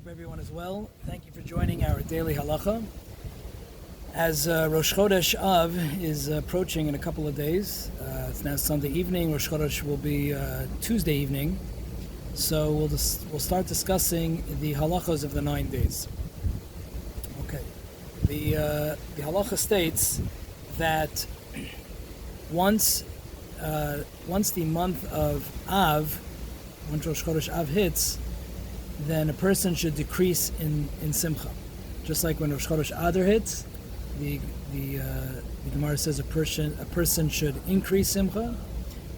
Hope everyone is well. Thank you for joining our daily Halacha. As Rosh Chodesh Av is approaching in a couple of days, it's now Sunday evening. Rosh Chodesh will be Tuesday evening. So we'll start discussing the halachas of the 9 days. Okay. The halacha states that once the month of Av, when Rosh Chodesh Av hits, then a person should decrease in simcha. Just like when Rosh Chodesh Adar hits, the Gemara says a person should increase simcha.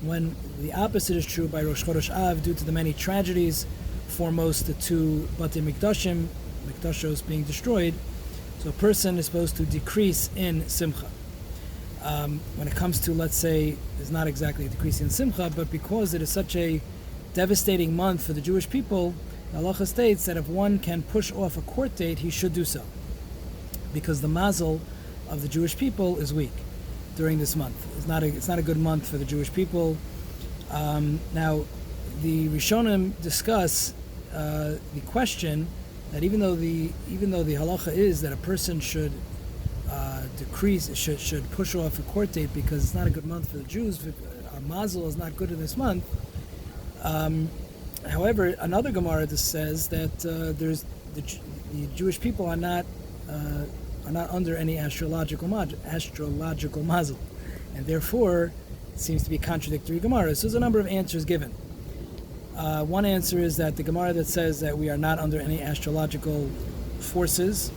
When the opposite is true by Rosh Chodesh Av, due to the many tragedies, foremost the two Batei Mikdashos being destroyed, so a person is supposed to decrease in simcha. When it comes to, let's say, it's not exactly a decrease in simcha, but because it is such a devastating month for the Jewish people, the Halacha states that if one can push off a court date, he should do so, because the mazel of the Jewish people is weak during this month. It's not a good month for the Jewish people. Now, the Rishonim discuss the question that even though the Halacha is that a person should should push off a court date because it's not a good month for the Jews, our mazel is not good in this month. However, another Gemara says that the Jewish people are not under any astrological mazel, and therefore it seems to be contradictory Gemara. So there's a number of answers given. One answer is that the Gemara that says that we are not under any astrological forces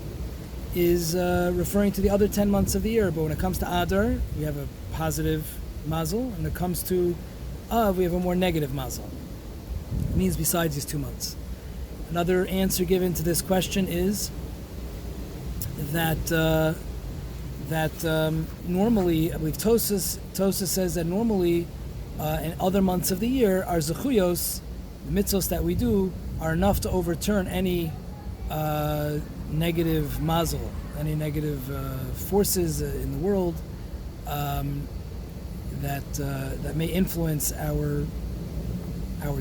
is referring to the other 10 months of the year. But when it comes to Adar, we have a positive mazel, and when it comes to Av, we have a more negative mazel. It means besides these 2 months. Another answer given to this question is that normally, I believe Tosas says that normally in other months of the year, our zechuyos, the mitzvos that we do, are enough to overturn any negative mazel, any negative forces in the world that may influence our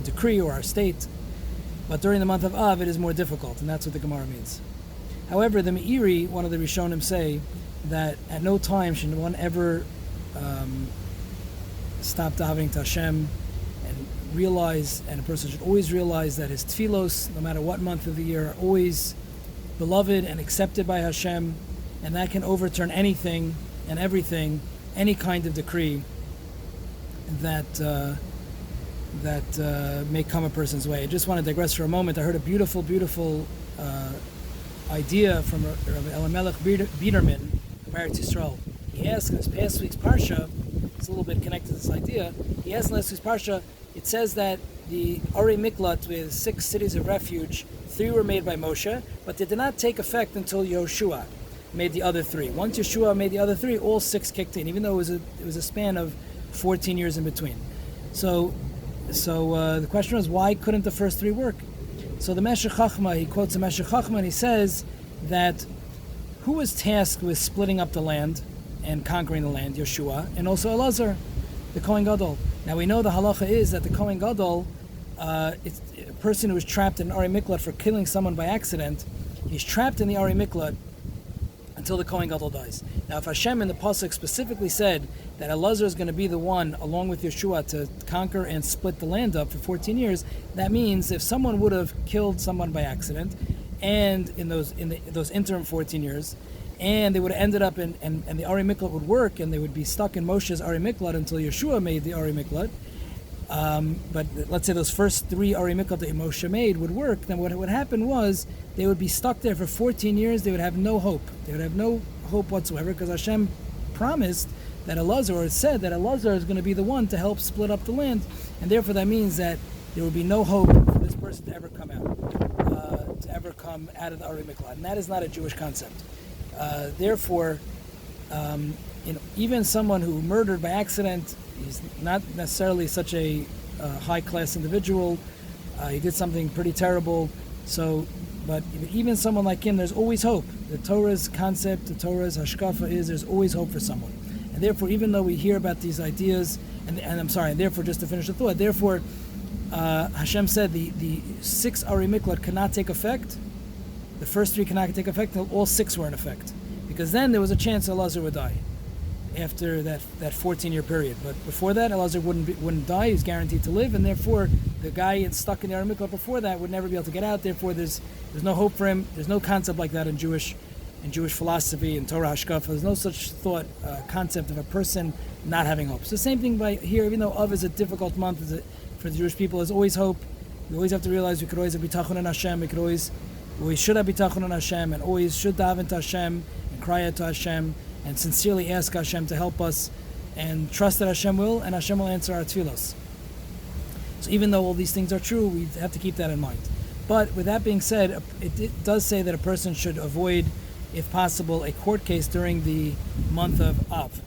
decree or our state. But during the month of Av, it is more difficult, and that's what the Gemara means. However, the Meiri, one of the Rishonim, say that at no time should one ever stop davening to Hashem and a person should always realize that his tefillos, no matter what month of the year, are always beloved and accepted by Hashem, and that can overturn anything and everything, any kind of decree that may come a person's way. I just want to digress for a moment. I heard a beautiful idea from Rabbi Elimelech Biederman from Eretz Yisrael. He asked in this past week's parsha, it's a little bit connected to this idea, he asked in last week's parsha, it says that the Arei Miklat with 6 cities of refuge, 3 were made by Moshe, but they did not take effect until Yoshua made the other 3. Once Yeshua made the other 3, all 6 kicked in, even though it was a span of 14 years in between. So the question was, why couldn't the first 3 work? So the Meshech Chachma, he quotes the Meshech Chachma, and he says that who was tasked with splitting up the land and conquering the land? Yeshua, and also Elazar, the Kohen Gadol. Now we know the halacha is that the Kohen Gadol, it's a person who is trapped in Arei Miklat for killing someone by accident. He's trapped in the Arei Miklat until the Kohen Gadol dies. Now, if Hashem in the pasuk specifically said that Elazar is going to be the one, along with Yeshua, to conquer and split the land up for 14 years, that means if someone would have killed someone by accident, and in those interim 14 years, and they would have ended up and the Arei Miklat would work, and they would be stuck in Moshe's Arei Miklat until Yeshua made the Arei Miklat. But let's say those first 3 Arei Miklat that Moshe made would work, then what would happen was they would be stuck there for 14 years. They would have no hope. They would have no hope whatsoever, because Hashem promised that Elazar, or said that Elazar is going to be the one to help split up the land, and therefore that means that there would be no hope for this person to ever come out of the Arei Miklat, and that is not a Jewish concept. Therefore, even someone who murdered by accident, he's not necessarily such a high-class individual. He did something pretty terrible. But even someone like him, there's always hope. The Torah's concept, the Torah's hashkafa is there's always hope for someone. And therefore, even though we hear about these ideas, and therefore, just to finish the thought, Hashem said the 6 Arei Miklat cannot take effect the first 3 cannot take effect until all 6 were in effect, because then there was a chance Elazar would die after that 14-year period. But before that, Elazar wouldn't die. He's guaranteed to live, and therefore the guy stuck in the Aram Mikla before that would never be able to get out. Therefore, there's no hope for him. There's no concept like that in Jewish philosophy and Torah Hashkafa. There's no such concept of a person not having hope. So the same thing by here. Even though Av is a difficult month for the Jewish people, there's always hope. We always have to realize we could always have bitachon in Hashem. We should have bitachon in Hashem, and always should daven to Hashem and cry out to Hashem and sincerely ask Hashem to help us, and trust that Hashem will, and Hashem will answer our tefillos. So even though all these things are true, we have to keep that in mind. But with that being said, it does say that a person should avoid, if possible, a court case during the month of Av.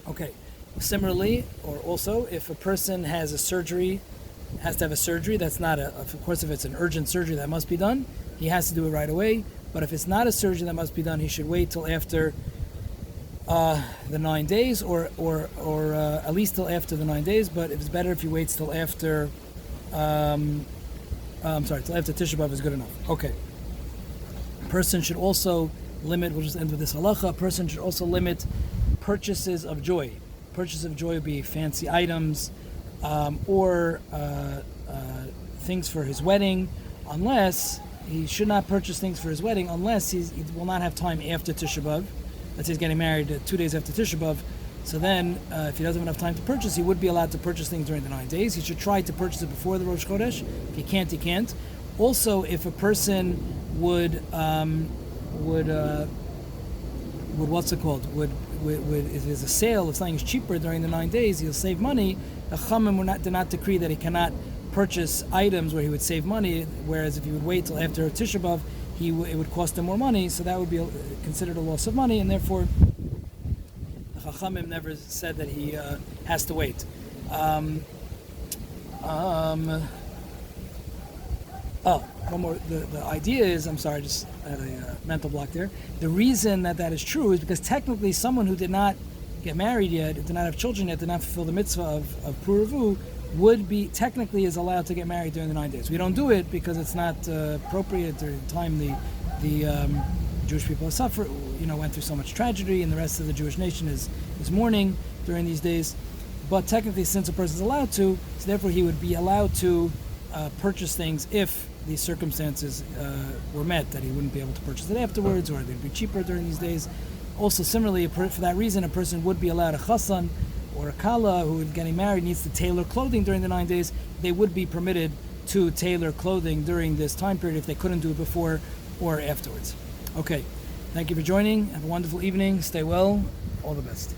Okay. Similarly, or also, if a person has to have a surgery, that's not of course, if it's an urgent surgery that must be done, he has to do it right away. But if it's not a surgery that must be done, he should wait till after the 9 days, or at least till after the 9 days. But it's better if he waits till after. Till after Tisha B'av is good enough. Okay. A person should also limit. We'll just end with this halacha. A person should also limit purchases of joy. Purchase of joy would be fancy items, or things for his wedding, unless he should not purchase things for his wedding unless he will not have time after Tisha B'av. Let's say he's getting married 2 days after Tisha B'av. So then, if he doesn't have enough time to purchase, he would be allowed to purchase things during the 9 days. He should try to purchase it before the Rosh Chodesh. If he can't, he can't. Also, if a person would if there's a sale, if something is cheaper during the 9 days, he'll save money. The Chachamim did not decree that he cannot purchase items where he would save money, whereas if he would wait till after Tisha B'av, it would cost him more money, so that would be considered a loss of money, and therefore the Chachamim never said that he has to wait. One more. The idea is, I'm sorry, I just had a mental block there. The reason that is true is because technically someone who did not get married yet, did not have children yet, did not fulfill the mitzvah of Puravu, would be technically is allowed to get married during the 9 days. We don't do it because it's not appropriate during the time the Jewish people have suffered, went through so much tragedy, and the rest of the Jewish nation is mourning during these days. But technically, since a person is allowed to, so therefore he would be allowed to purchase things if these circumstances were met, that he wouldn't be able to purchase it afterwards, or they'd be cheaper during these days. Also, similarly, for that reason, a person would be allowed a chassan or a kala who is getting married needs to tailor clothing during the 9 days. They would be permitted to tailor clothing during this time period if they couldn't do it before or afterwards. Okay, thank you for joining. Have a wonderful evening. Stay well. All the best.